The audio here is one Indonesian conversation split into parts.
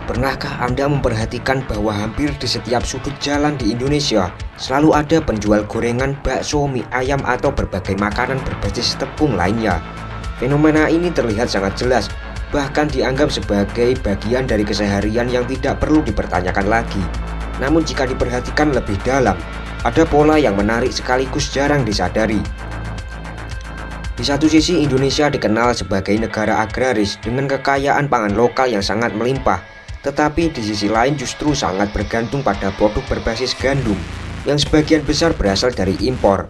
Pernahkah Anda memperhatikan bahwa hampir di setiap sudut jalan di Indonesia selalu ada penjual gorengan, bakso, mie ayam, atau berbagai makanan berbasis tepung lainnya? Fenomena ini terlihat sangat jelas, bahkan dianggap sebagai bagian dari keseharian yang tidak perlu dipertanyakan lagi. Namun jika diperhatikan lebih dalam, ada pola yang menarik sekaligus jarang disadari. Di satu sisi, Indonesia dikenal sebagai negara agraris dengan kekayaan pangan lokal yang sangat melimpah. Tetapi di sisi lain justru sangat bergantung pada produk berbasis gandum yang sebagian besar berasal dari impor.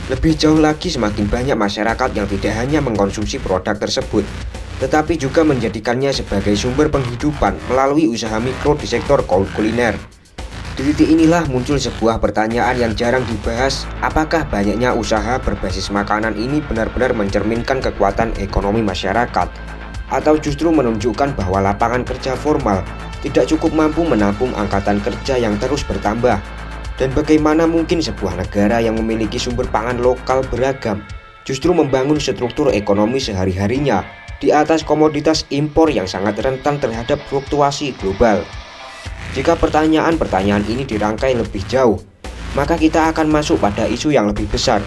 Lebih jauh lagi, semakin banyak masyarakat yang tidak hanya mengkonsumsi produk tersebut, tetapi juga menjadikannya sebagai sumber penghidupan melalui usaha mikro di sektor kuliner. Di titik inilah muncul sebuah pertanyaan yang jarang dibahas, apakah banyaknya usaha berbasis makanan ini benar-benar mencerminkan kekuatan ekonomi masyarakat, atau justru menunjukkan bahwa lapangan kerja formal tidak cukup mampu menampung angkatan kerja yang terus bertambah. Dan bagaimana mungkin sebuah negara yang memiliki sumber pangan lokal beragam justru membangun struktur ekonomi sehari-harinya di atas komoditas impor yang sangat rentan terhadap fluktuasi global. Jika pertanyaan-pertanyaan ini dirangkai lebih jauh, maka kita akan masuk pada isu yang lebih besar,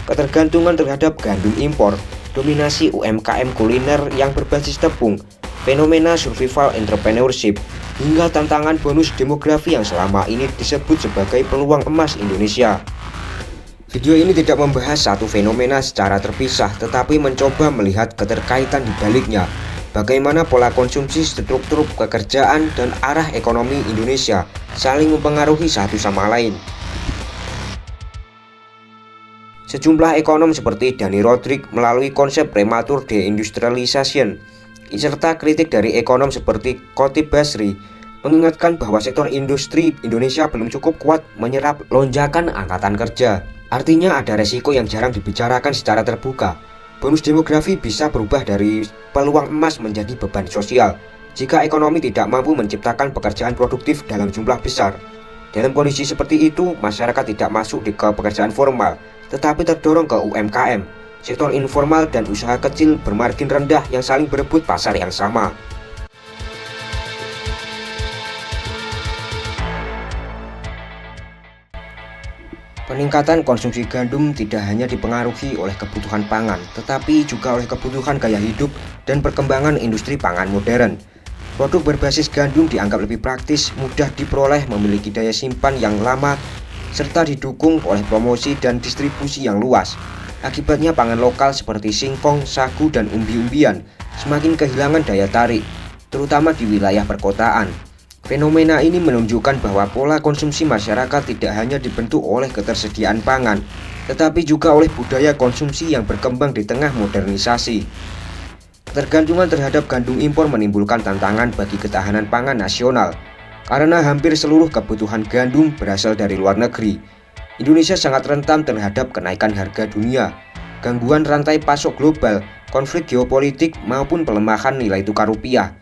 ketergantungan terhadap gandum impor, dominasi UMKM kuliner yang berbasis tepung, fenomena survival entrepreneurship, hingga tantangan bonus demografi yang selama ini disebut sebagai peluang emas Indonesia. Video ini tidak membahas satu fenomena secara terpisah, tetapi mencoba melihat keterkaitan di baliknya, bagaimana pola konsumsi, struktur pekerjaan, dan arah ekonomi Indonesia saling mempengaruhi satu sama lain. Sejumlah ekonom seperti Dani Rodrik melalui konsep prematur deindustrialization, serta kritik dari ekonom seperti Kotib Basri mengingatkan bahwa sektor industri Indonesia belum cukup kuat menyerap lonjakan angkatan kerja. Artinya ada resiko yang jarang dibicarakan secara terbuka. Bonus demografi bisa berubah dari peluang emas menjadi beban sosial jika ekonomi tidak mampu menciptakan pekerjaan produktif dalam jumlah besar. Dalam kondisi seperti itu, masyarakat tidak masuk ke pekerjaan formal, tetapi terdorong ke UMKM, sektor informal dan usaha kecil bermargin rendah yang saling berebut pasar yang sama. Peningkatan konsumsi gandum tidak hanya dipengaruhi oleh kebutuhan pangan, tetapi juga oleh kebutuhan gaya hidup dan perkembangan industri pangan modern. Produk berbasis gandum dianggap lebih praktis, mudah diperoleh, memiliki daya simpan yang lama, serta didukung oleh promosi dan distribusi yang luas. Akibatnya pangan lokal seperti singkong, sagu, dan umbi-umbian semakin kehilangan daya tarik, terutama di wilayah perkotaan. Fenomena ini menunjukkan bahwa pola konsumsi masyarakat tidak hanya dibentuk oleh ketersediaan pangan, tetapi juga oleh budaya konsumsi yang berkembang di tengah modernisasi. Ketergantungan terhadap gandum impor menimbulkan tantangan bagi ketahanan pangan nasional, karena hampir seluruh kebutuhan gandum berasal dari luar negeri. Indonesia sangat rentan terhadap kenaikan harga dunia, gangguan rantai pasok global, konflik geopolitik, maupun pelemahan nilai tukar rupiah.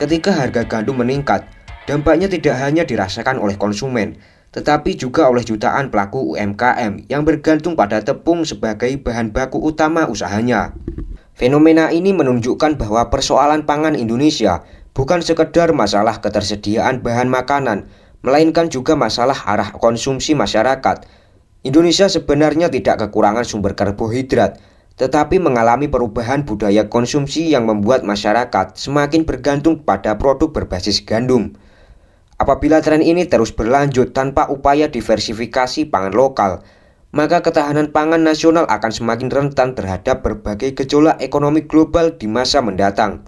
Ketika harga gandum meningkat, dampaknya tidak hanya dirasakan oleh konsumen, tetapi juga oleh jutaan pelaku UMKM yang bergantung pada tepung sebagai bahan baku utama usahanya. Fenomena ini menunjukkan bahwa persoalan pangan Indonesia bukan sekedar masalah ketersediaan bahan makanan, melainkan juga masalah arah konsumsi masyarakat. Indonesia sebenarnya tidak kekurangan sumber karbohidrat, tetapi mengalami perubahan budaya konsumsi yang membuat masyarakat semakin bergantung pada produk berbasis gandum. Apabila tren ini terus berlanjut tanpa upaya diversifikasi pangan lokal, maka ketahanan pangan nasional akan semakin rentan terhadap berbagai gejolak ekonomi global di masa mendatang.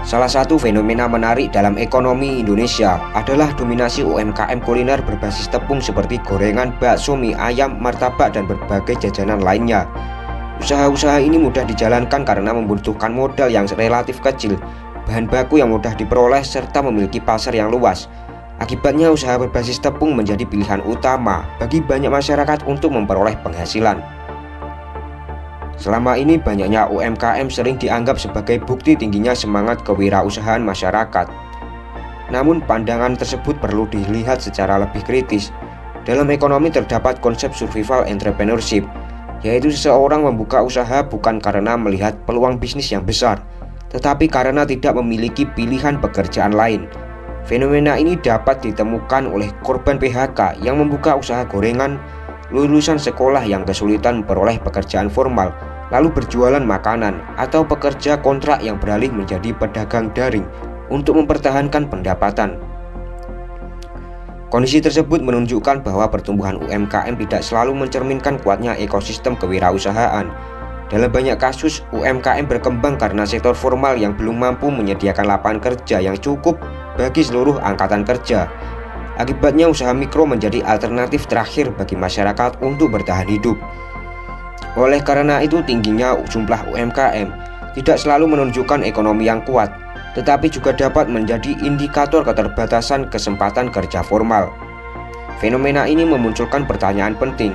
Salah satu fenomena menarik dalam ekonomi Indonesia adalah dominasi UMKM kuliner berbasis tepung seperti gorengan, bakso, mie ayam, martabak, dan berbagai jajanan lainnya. Usaha-usaha ini mudah dijalankan karena membutuhkan modal yang relatif kecil, bahan baku yang mudah diperoleh, serta memiliki pasar yang luas. Akibatnya usaha berbasis tepung menjadi pilihan utama bagi banyak masyarakat untuk memperoleh penghasilan. Selama ini banyaknya UMKM sering dianggap sebagai bukti tingginya semangat kewirausahaan masyarakat. Namun pandangan tersebut perlu dilihat secara lebih kritis. Dalam ekonomi terdapat konsep survival entrepreneurship, yaitu seseorang membuka usaha bukan karena melihat peluang bisnis yang besar, tetapi karena tidak memiliki pilihan pekerjaan lain. Fenomena ini dapat ditemukan oleh korban PHK yang membuka usaha gorengan, lulusan sekolah yang kesulitan memperoleh pekerjaan formal, lalu berjualan makanan, atau pekerja kontrak yang beralih menjadi pedagang daring untuk mempertahankan pendapatan. Kondisi tersebut menunjukkan bahwa pertumbuhan UMKM tidak selalu mencerminkan kuatnya ekosistem kewirausahaan. Dalam banyak kasus, UMKM berkembang karena sektor formal yang belum mampu menyediakan lapangan kerja yang cukup bagi seluruh angkatan kerja. Akibatnya usaha mikro menjadi alternatif terakhir bagi masyarakat untuk bertahan hidup. Oleh karena itu, tingginya jumlah UMKM tidak selalu menunjukkan ekonomi yang kuat, tetapi juga dapat menjadi indikator keterbatasan kesempatan kerja formal. Fenomena ini memunculkan pertanyaan penting.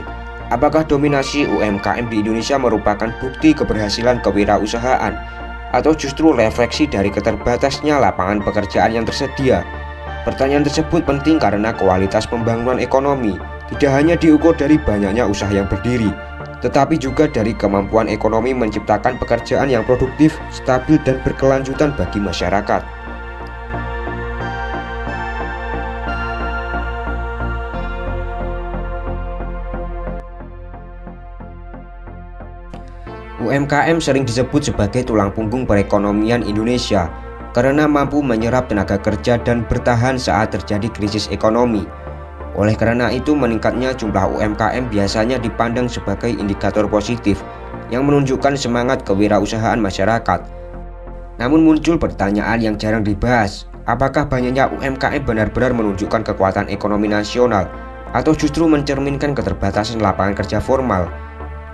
Apakah dominasi UMKM di Indonesia merupakan bukti keberhasilan kewirausahaan, atau justru refleksi dari keterbatasnya lapangan pekerjaan yang tersedia? Pertanyaan tersebut penting karena kualitas pembangunan ekonomi tidak hanya diukur dari banyaknya usaha yang berdiri, tetapi juga dari kemampuan ekonomi menciptakan pekerjaan yang produktif, stabil, dan berkelanjutan bagi masyarakat. UMKM sering disebut sebagai tulang punggung perekonomian Indonesia karena mampu menyerap tenaga kerja dan bertahan saat terjadi krisis ekonomi. Oleh karena itu, meningkatnya jumlah UMKM biasanya dipandang sebagai indikator positif yang menunjukkan semangat kewirausahaan masyarakat. Namun muncul pertanyaan yang jarang dibahas, apakah banyaknya UMKM benar-benar menunjukkan kekuatan ekonomi nasional atau justru mencerminkan keterbatasan lapangan kerja formal?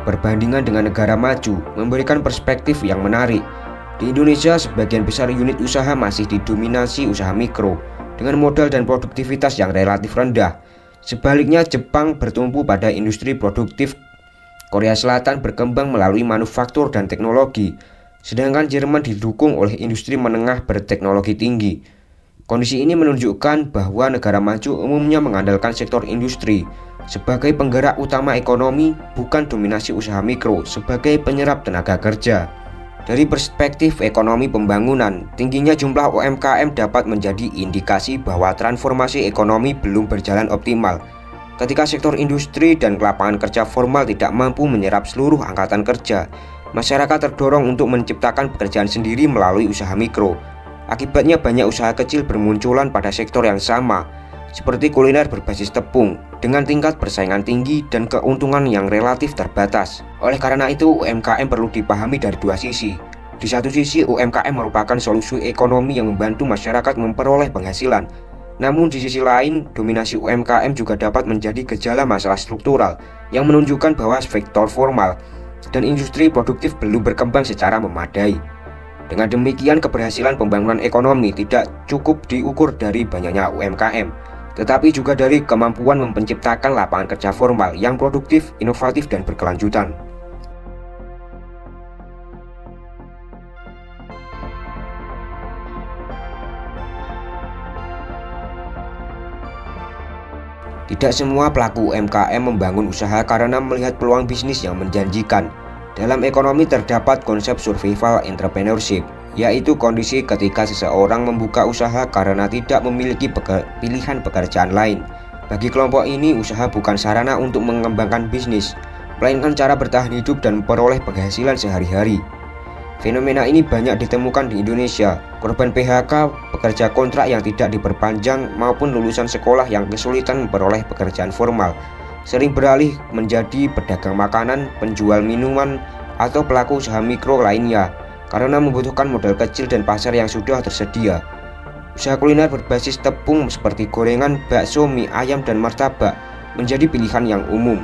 Perbandingan dengan negara maju memberikan perspektif yang menarik. Di Indonesia, sebagian besar unit usaha masih didominasi usaha mikro dengan modal dan produktivitas yang relatif rendah. Sebaliknya, Jepang bertumpu pada industri produktif, Korea Selatan berkembang melalui manufaktur dan teknologi, sedangkan Jerman didukung oleh industri menengah berteknologi tinggi. Kondisi ini menunjukkan bahwa negara maju umumnya mengandalkan sektor industri sebagai penggerak utama ekonomi, bukan dominasi usaha mikro sebagai penyerap tenaga kerja. Dari perspektif ekonomi pembangunan, tingginya jumlah UMKM dapat menjadi indikasi bahwa transformasi ekonomi belum berjalan optimal. Ketika sektor industri dan lapangan kerja formal tidak mampu menyerap seluruh angkatan kerja, masyarakat terdorong untuk menciptakan pekerjaan sendiri melalui usaha mikro. Akibatnya banyak usaha kecil bermunculan pada sektor yang sama, seperti kuliner berbasis tepung, dengan tingkat persaingan tinggi dan keuntungan yang relatif terbatas. Oleh karena itu, UMKM perlu dipahami dari dua sisi. Di satu sisi, UMKM merupakan solusi ekonomi yang membantu masyarakat memperoleh penghasilan. Namun di sisi lain, dominasi UMKM juga dapat menjadi gejala masalah struktural yang menunjukkan bahwa sektor formal dan industri produktif belum berkembang secara memadai. Dengan demikian, keberhasilan pembangunan ekonomi tidak cukup diukur dari banyaknya UMKM, tetapi juga dari kemampuan menciptakan lapangan kerja formal yang produktif, inovatif, dan berkelanjutan. Tidak semua pelaku UMKM membangun usaha karena melihat peluang bisnis yang menjanjikan. Dalam ekonomi terdapat konsep survival entrepreneurship, yaitu kondisi ketika seseorang membuka usaha karena tidak memiliki pilihan pekerjaan lain. Bagi kelompok ini, usaha bukan sarana untuk mengembangkan bisnis, melainkan cara bertahan hidup dan memperoleh penghasilan sehari-hari. Fenomena ini banyak ditemukan di Indonesia. Korban PHK, pekerja kontrak yang tidak diperpanjang, maupun lulusan sekolah yang kesulitan memperoleh pekerjaan formal sering beralih menjadi pedagang makanan, penjual minuman, atau pelaku usaha mikro lainnya karena membutuhkan modal kecil dan pasar yang sudah tersedia. Usaha kuliner berbasis tepung seperti gorengan, bakso, mie ayam, dan martabak menjadi pilihan yang umum.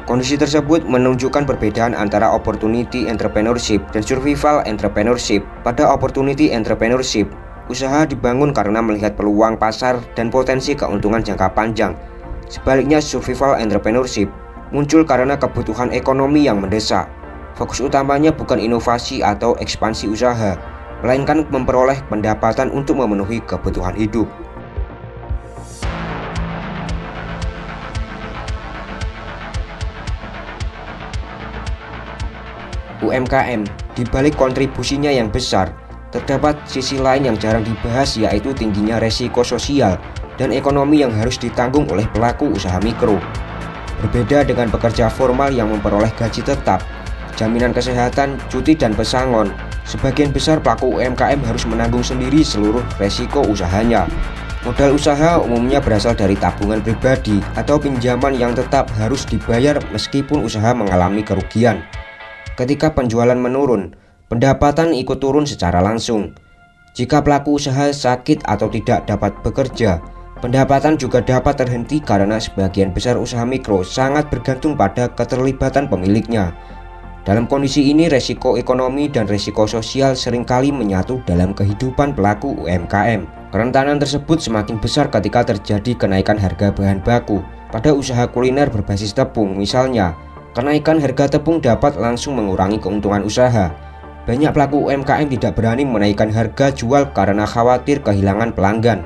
Kondisi tersebut menunjukkan perbedaan antara opportunity entrepreneurship dan survival entrepreneurship. Pada opportunity entrepreneurship, usaha dibangun karena melihat peluang pasar dan potensi keuntungan jangka panjang. Sebaliknya, survival entrepreneurship muncul karena kebutuhan ekonomi yang mendesak. Fokus utamanya bukan inovasi atau ekspansi usaha, melainkan memperoleh pendapatan untuk memenuhi kebutuhan hidup. UMKM, di balik kontribusinya yang besar, terdapat sisi lain yang jarang dibahas, yaitu tingginya resiko sosial dan ekonomi yang harus ditanggung oleh pelaku usaha mikro. Berbeda dengan pekerja formal yang memperoleh gaji tetap, jaminan kesehatan, cuti, dan pesangon, sebagian besar pelaku UMKM harus menanggung sendiri seluruh resiko usahanya. Modal usaha umumnya berasal dari tabungan pribadi atau pinjaman yang tetap harus dibayar meskipun usaha mengalami kerugian. Ketika penjualan menurun, pendapatan ikut turun secara langsung. Jika pelaku usaha sakit atau tidak dapat bekerja, pendapatan juga dapat terhenti karena sebagian besar usaha mikro sangat bergantung pada keterlibatan pemiliknya. Dalam kondisi ini, resiko ekonomi dan resiko sosial seringkali menyatu dalam kehidupan pelaku UMKM. Kerentanan tersebut semakin besar ketika terjadi kenaikan harga bahan baku. Pada usaha kuliner berbasis tepung misalnya, kenaikan harga tepung dapat langsung mengurangi keuntungan usaha. Banyak pelaku UMKM tidak berani menaikkan harga jual karena khawatir kehilangan pelanggan,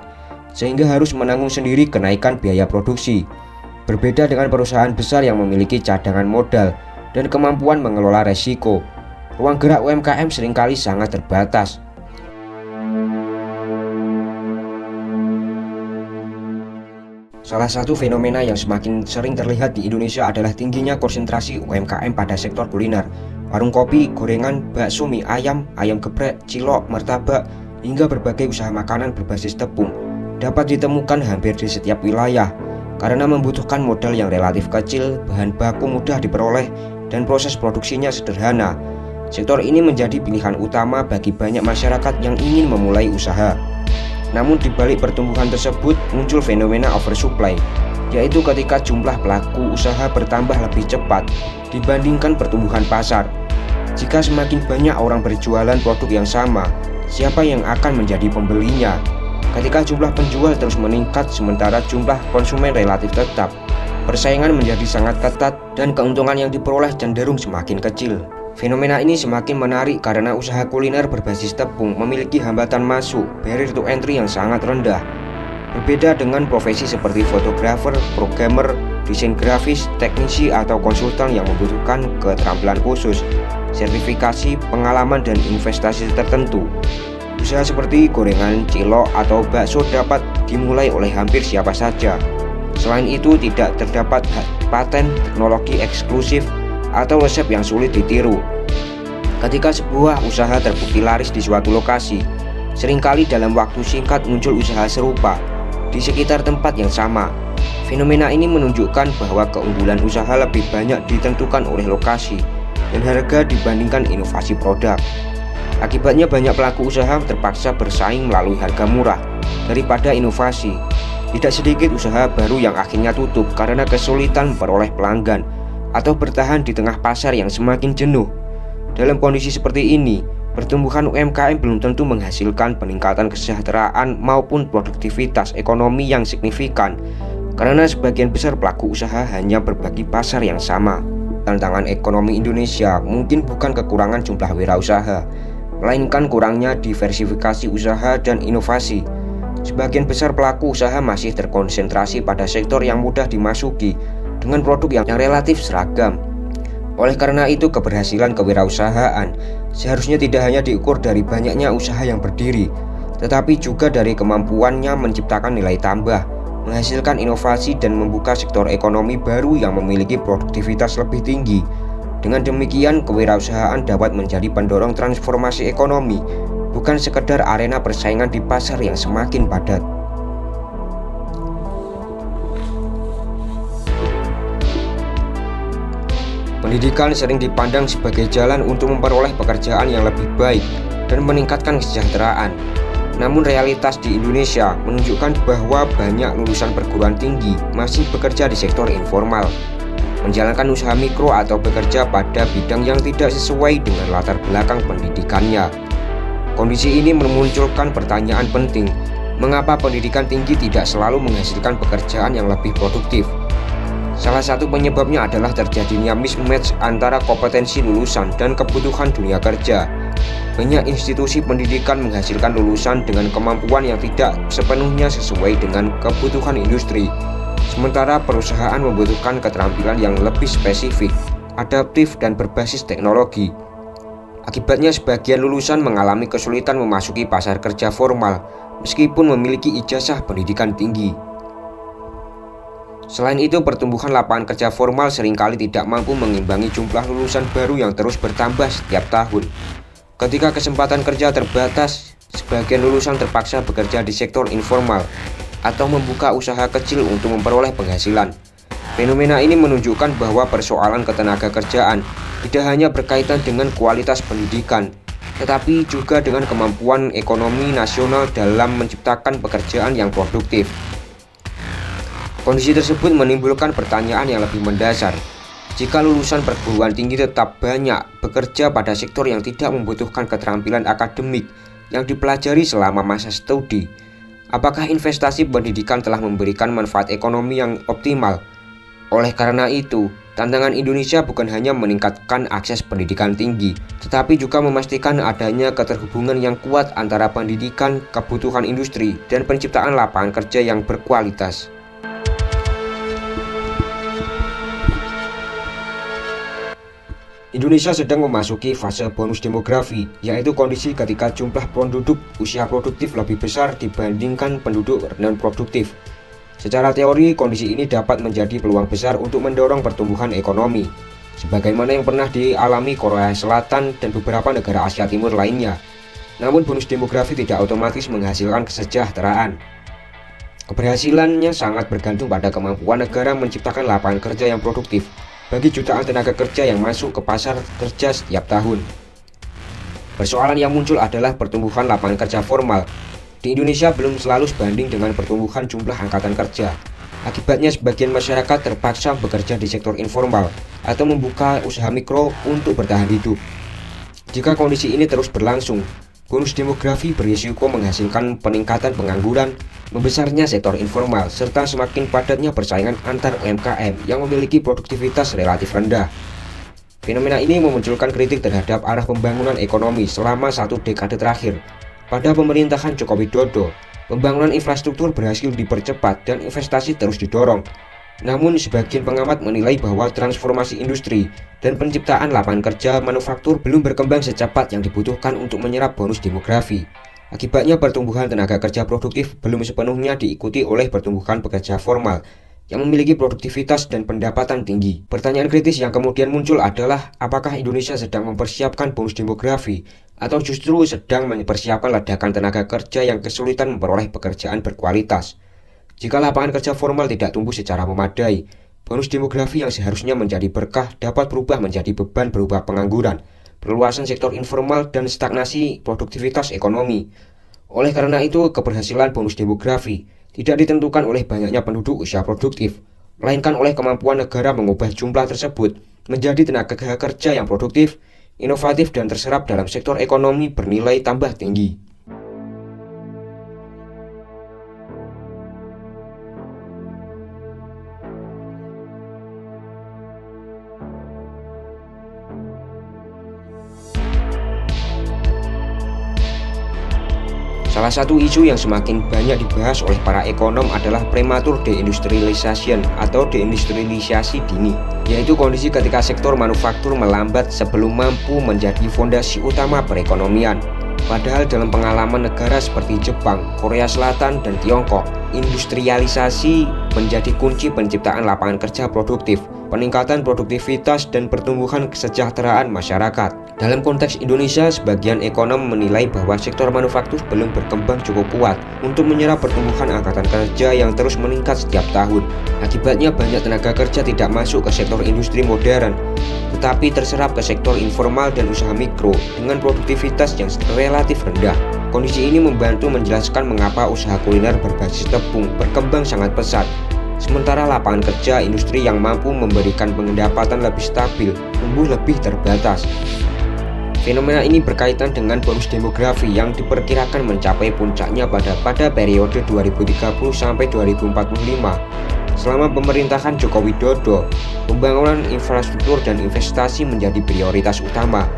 sehingga harus menanggung sendiri kenaikan biaya produksi. Berbeda dengan perusahaan besar yang memiliki cadangan modal dan kemampuan mengelola resiko, ruang gerak UMKM seringkali sangat terbatas. Salah satu fenomena yang semakin sering terlihat di Indonesia adalah tingginya konsentrasi UMKM pada sektor kuliner. Warung kopi, gorengan, bakso, mie ayam, ayam geprek, cilok, martabak, hingga berbagai usaha makanan berbasis tepung dapat ditemukan hampir di setiap wilayah. Karena membutuhkan modal yang relatif kecil, bahan baku mudah diperoleh, dan proses produksinya sederhana, sektor ini menjadi pilihan utama bagi banyak masyarakat yang ingin memulai usaha. Namun di balik pertumbuhan tersebut muncul fenomena oversupply, yaitu ketika jumlah pelaku usaha bertambah lebih cepat dibandingkan pertumbuhan pasar. Jika semakin banyak orang berjualan produk yang sama, siapa yang akan menjadi pembelinya? Ketika jumlah penjual terus meningkat sementara jumlah konsumen relatif tetap, persaingan menjadi sangat ketat dan keuntungan yang diperoleh cenderung semakin kecil. Fenomena ini semakin menarik karena usaha kuliner berbasis tepung memiliki hambatan masuk (barrier to entry) yang sangat rendah. Berbeda dengan profesi seperti fotografer, programmer, desain grafis, teknisi, atau konsultan yang membutuhkan keterampilan khusus, sertifikasi, pengalaman, dan investasi tertentu. Usaha seperti gorengan, cilok, atau bakso dapat dimulai oleh hampir siapa saja. Selain itu, tidak terdapat paten, teknologi eksklusif, atau resep yang sulit ditiru. Ketika sebuah usaha terbukti laris di suatu lokasi, seringkali dalam waktu singkat muncul usaha serupa di sekitar tempat yang sama. Fenomena ini menunjukkan bahwa keunggulan usaha lebih banyak ditentukan oleh lokasi dan harga dibandingkan inovasi produk. Akibatnya banyak pelaku usaha terpaksa bersaing melalui harga murah daripada inovasi. Tidak sedikit usaha baru yang akhirnya tutup karena kesulitan memperoleh pelanggan atau bertahan di tengah pasar yang semakin jenuh. Dalam kondisi seperti ini, pertumbuhan UMKM belum tentu menghasilkan peningkatan kesejahteraan maupun produktivitas ekonomi yang signifikan, karena sebagian besar pelaku usaha hanya berbagi pasar yang sama. Tantangan ekonomi Indonesia mungkin bukan kekurangan jumlah wirausaha, melainkan kurangnya diversifikasi usaha dan inovasi. Sebagian besar pelaku usaha masih terkonsentrasi pada sektor yang mudah dimasuki dengan produk yang relatif seragam. Oleh karena itu, keberhasilan kewirausahaan seharusnya tidak hanya diukur dari banyaknya usaha yang berdiri, tetapi juga dari kemampuannya menciptakan nilai tambah, menghasilkan inovasi, dan membuka sektor ekonomi baru yang memiliki produktivitas lebih tinggi. Dengan demikian, kewirausahaan dapat menjadi pendorong transformasi ekonomi, bukan sekedar arena persaingan di pasar yang semakin padat. Pendidikan sering dipandang sebagai jalan untuk memperoleh pekerjaan yang lebih baik dan meningkatkan kesejahteraan. Namun realitas di Indonesia menunjukkan bahwa banyak lulusan perguruan tinggi masih bekerja di sektor informal, menjalankan usaha mikro atau bekerja pada bidang yang tidak sesuai dengan latar belakang pendidikannya. Kondisi ini memunculkan pertanyaan penting, mengapa pendidikan tinggi tidak selalu menghasilkan pekerjaan yang lebih produktif? Salah satu penyebabnya adalah terjadinya mismatch antara kompetensi lulusan dan kebutuhan dunia kerja. Banyak institusi pendidikan menghasilkan lulusan dengan kemampuan yang tidak sepenuhnya sesuai dengan kebutuhan industri. Sementara perusahaan membutuhkan keterampilan yang lebih spesifik, adaptif, dan berbasis teknologi. Akibatnya sebagian lulusan mengalami kesulitan memasuki pasar kerja formal meskipun memiliki ijazah pendidikan tinggi. Selain itu, pertumbuhan lapangan kerja formal seringkali tidak mampu mengimbangi jumlah lulusan baru yang terus bertambah setiap tahun. Ketika kesempatan kerja terbatas, sebagian lulusan terpaksa bekerja di sektor informal atau membuka usaha kecil untuk memperoleh penghasilan. Fenomena ini menunjukkan bahwa persoalan ketenaga kerjaan tidak hanya berkaitan dengan kualitas pendidikan, tetapi juga dengan kemampuan ekonomi nasional dalam menciptakan pekerjaan yang produktif. Kondisi tersebut menimbulkan pertanyaan yang lebih mendasar. Jika lulusan perguruan tinggi tetap banyak bekerja pada sektor yang tidak membutuhkan keterampilan akademik yang dipelajari selama masa studi, apakah investasi pendidikan telah memberikan manfaat ekonomi yang optimal? Oleh karena itu, tantangan Indonesia bukan hanya meningkatkan akses pendidikan tinggi, tetapi juga memastikan adanya keterhubungan yang kuat antara pendidikan, kebutuhan industri, dan penciptaan lapangan kerja yang berkualitas. Indonesia sedang memasuki fase bonus demografi, yaitu kondisi ketika jumlah penduduk usia produktif lebih besar dibandingkan penduduk non-produktif. Secara teori, kondisi ini dapat menjadi peluang besar untuk mendorong pertumbuhan ekonomi, sebagaimana yang pernah dialami Korea Selatan dan beberapa negara Asia Timur lainnya. Namun bonus demografi tidak otomatis menghasilkan kesejahteraan. Keberhasilannya sangat bergantung pada kemampuan negara menciptakan lapangan kerja yang produktif bagi jutaan tenaga kerja yang masuk ke pasar kerja setiap tahun. Persoalan yang muncul adalah pertumbuhan lapangan kerja formal. Di Indonesia belum selalu sebanding dengan pertumbuhan jumlah angkatan kerja. Akibatnya sebagian masyarakat terpaksa bekerja di sektor informal atau membuka usaha mikro untuk bertahan hidup. Jika kondisi ini terus berlangsung, bonus demografi berisiko menghasilkan peningkatan pengangguran, membesarnya sektor informal, serta semakin padatnya persaingan antar UMKM yang memiliki produktivitas relatif rendah. Fenomena ini memunculkan kritik terhadap arah pembangunan ekonomi selama 1 dekade terakhir. Pada pemerintahan Joko Widodo, pembangunan infrastruktur berhasil dipercepat dan investasi terus didorong. Namun, sebagian pengamat menilai bahwa transformasi industri dan penciptaan lapangan kerja manufaktur belum berkembang secepat yang dibutuhkan untuk menyerap bonus demografi. Akibatnya pertumbuhan tenaga kerja produktif belum sepenuhnya diikuti oleh pertumbuhan pekerja formal yang memiliki produktivitas dan pendapatan tinggi. Pertanyaan kritis yang kemudian muncul adalah apakah Indonesia sedang mempersiapkan bonus demografi atau justru sedang mempersiapkan ledakan tenaga kerja yang kesulitan memperoleh pekerjaan berkualitas. Jika lapangan kerja formal tidak tumbuh secara memadai, bonus demografi yang seharusnya menjadi berkah dapat berubah menjadi beban berupa pengangguran, perluasan sektor informal, dan stagnasi produktivitas ekonomi. Oleh karena itu, keberhasilan bonus demografi tidak ditentukan oleh banyaknya penduduk usia produktif, melainkan oleh kemampuan negara mengubah jumlah tersebut menjadi tenaga kerja yang produktif, inovatif, dan terserap dalam sektor ekonomi bernilai tambah tinggi. Salah satu isu yang semakin banyak dibahas oleh para ekonom adalah prematur deindustrialization atau deindustrialisasi dini, yaitu kondisi ketika sektor manufaktur melambat sebelum mampu menjadi fondasi utama perekonomian. Padahal dalam pengalaman negara seperti Jepang, Korea Selatan, dan Tiongkok, industrialisasi menjadi kunci penciptaan lapangan kerja produktif, peningkatan produktivitas, dan pertumbuhan kesejahteraan masyarakat. Dalam konteks Indonesia, sebagian ekonom menilai bahwa sektor manufaktur belum berkembang cukup kuat untuk menyerap pertumbuhan angkatan kerja yang terus meningkat setiap tahun. Akibatnya banyak tenaga kerja tidak masuk ke sektor industri modern, tetapi terserap ke sektor informal dan usaha mikro dengan produktivitas yang relatif rendah. Kondisi ini membantu menjelaskan mengapa usaha kuliner berbasis tepung berkembang sangat pesat, sementara lapangan kerja industri yang mampu memberikan pendapatan lebih stabil tumbuh lebih terbatas. Fenomena ini berkaitan dengan bonus demografi yang diperkirakan mencapai puncaknya pada periode 2030 sampai 2045. Selama pemerintahan Joko Widodo, pembangunan infrastruktur dan investasi menjadi prioritas utama.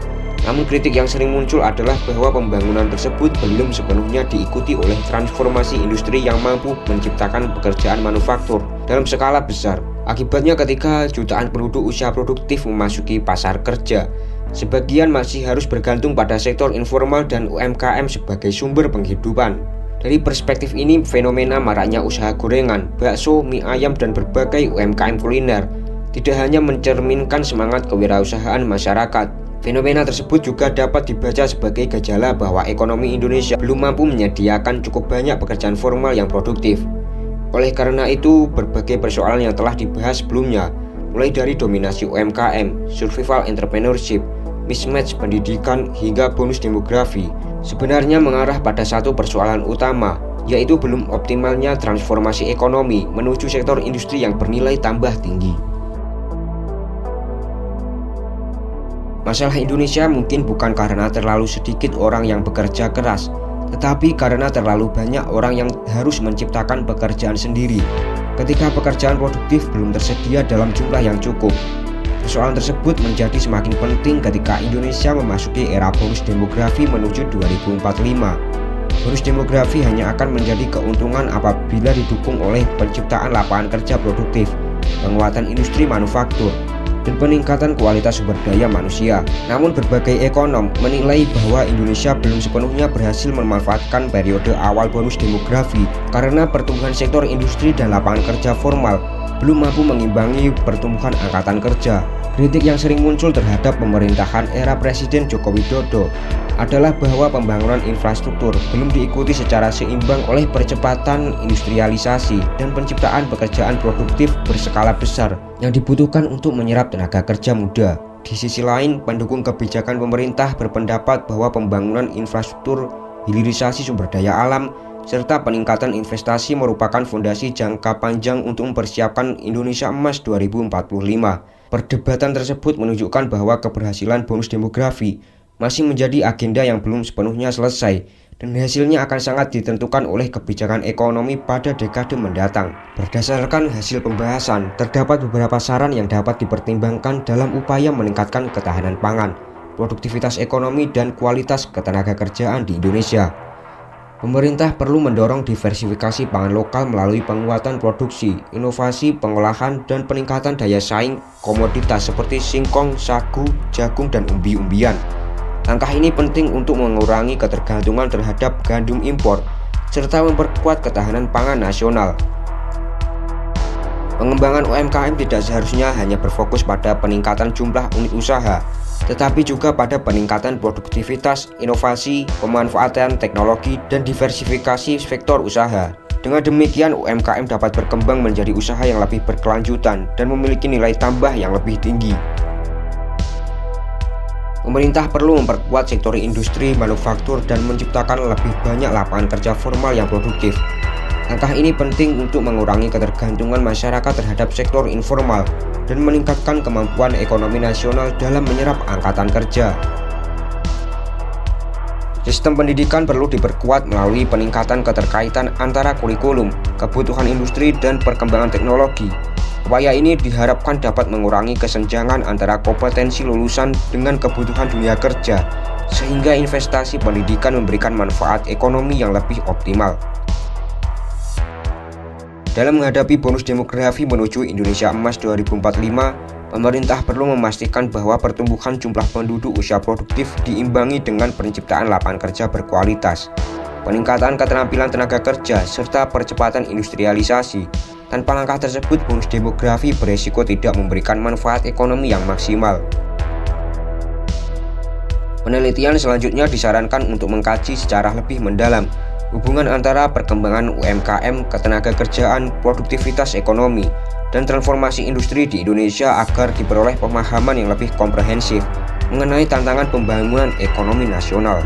Namun kritik yang sering muncul adalah bahwa pembangunan tersebut belum sepenuhnya diikuti oleh transformasi industri yang mampu menciptakan pekerjaan manufaktur dalam skala besar. Akibatnya ketika jutaan penduduk usia produktif memasuki pasar kerja, sebagian masih harus bergantung pada sektor informal dan UMKM sebagai sumber penghidupan. Dari perspektif ini, fenomena maraknya usaha gorengan, bakso, mie ayam, dan berbagai UMKM kuliner tidak hanya mencerminkan semangat kewirausahaan masyarakat. Fenomena tersebut juga dapat dibaca sebagai gejala bahwa ekonomi Indonesia belum mampu menyediakan cukup banyak pekerjaan formal yang produktif. Oleh karena itu, berbagai persoalan yang telah dibahas sebelumnya, mulai dari dominasi UMKM, survival entrepreneurship, mismatch pendidikan, hingga bonus demografi, sebenarnya mengarah pada satu persoalan utama, yaitu belum optimalnya transformasi ekonomi menuju sektor industri yang bernilai tambah tinggi. Masalah Indonesia mungkin bukan karena terlalu sedikit orang yang bekerja keras, tetapi karena terlalu banyak orang yang harus menciptakan pekerjaan sendiri ketika pekerjaan produktif belum tersedia dalam jumlah yang cukup. Persoalan tersebut menjadi semakin penting ketika Indonesia memasuki era bonus demografi menuju 2045. Bonus demografi hanya akan menjadi keuntungan apabila didukung oleh penciptaan lapangan kerja produktif, penguatan industri manufaktur, dan peningkatan kualitas sumber daya manusia. Namun berbagai ekonom menilai bahwa Indonesia belum sepenuhnya berhasil memanfaatkan periode awal bonus demografi karena pertumbuhan sektor industri dan lapangan kerja formal belum mampu mengimbangi pertumbuhan angkatan kerja. Kritik yang sering muncul terhadap pemerintahan era Presiden Joko Widodo adalah bahwa pembangunan infrastruktur belum diikuti secara seimbang oleh percepatan industrialisasi dan penciptaan pekerjaan produktif berskala besar yang dibutuhkan untuk menyerap tenaga kerja muda. Di sisi lain, pendukung kebijakan pemerintah berpendapat bahwa pembangunan infrastruktur, hilirisasi sumber daya alam, serta peningkatan investasi merupakan fondasi jangka panjang untuk mempersiapkan Indonesia Emas 2045. Perdebatan tersebut menunjukkan bahwa keberhasilan bonus demografi masih menjadi agenda yang belum sepenuhnya selesai, dan hasilnya akan sangat ditentukan oleh kebijakan ekonomi pada dekade mendatang. Berdasarkan hasil pembahasan, terdapat beberapa saran yang dapat dipertimbangkan dalam upaya meningkatkan ketahanan pangan, produktivitas ekonomi, dan kualitas ketenagakerjaan di Indonesia. Pemerintah perlu mendorong diversifikasi pangan lokal melalui penguatan produksi, inovasi, pengolahan, dan peningkatan daya saing komoditas seperti singkong, sagu, jagung, dan umbi-umbian. Langkah ini penting untuk mengurangi ketergantungan terhadap gandum impor, serta memperkuat ketahanan pangan nasional. Pengembangan UMKM tidak seharusnya hanya berfokus pada peningkatan jumlah unit usaha, tetapi juga pada peningkatan produktivitas, inovasi, pemanfaatan teknologi, dan diversifikasi sektor usaha. Dengan demikian, UMKM dapat berkembang menjadi usaha yang lebih berkelanjutan dan memiliki nilai tambah yang lebih tinggi. Pemerintah perlu memperkuat sektor industri, manufaktur, dan menciptakan lebih banyak lapangan kerja formal yang produktif. Langkah ini penting untuk mengurangi ketergantungan masyarakat terhadap sektor informal dan meningkatkan kemampuan ekonomi nasional dalam menyerap angkatan kerja. Sistem pendidikan perlu diperkuat melalui peningkatan keterkaitan antara kurikulum, kebutuhan industri, dan perkembangan teknologi. Upaya ini diharapkan dapat mengurangi kesenjangan antara kompetensi lulusan dengan kebutuhan dunia kerja, sehingga investasi pendidikan memberikan manfaat ekonomi yang lebih optimal. Dalam menghadapi bonus demografi menuju Indonesia Emas 2045, pemerintah perlu memastikan bahwa pertumbuhan jumlah penduduk usia produktif diimbangi dengan penciptaan lapangan kerja berkualitas, peningkatan keterampilan tenaga kerja, serta percepatan industrialisasi. Tanpa langkah tersebut, bonus demografi beresiko tidak memberikan manfaat ekonomi yang maksimal. Penelitian selanjutnya disarankan untuk mengkaji secara lebih mendalam hubungan antara perkembangan UMKM, ketenagakerjaan, produktivitas ekonomi, dan transformasi industri di Indonesia agar diperoleh pemahaman yang lebih komprehensif mengenai tantangan pembangunan ekonomi nasional.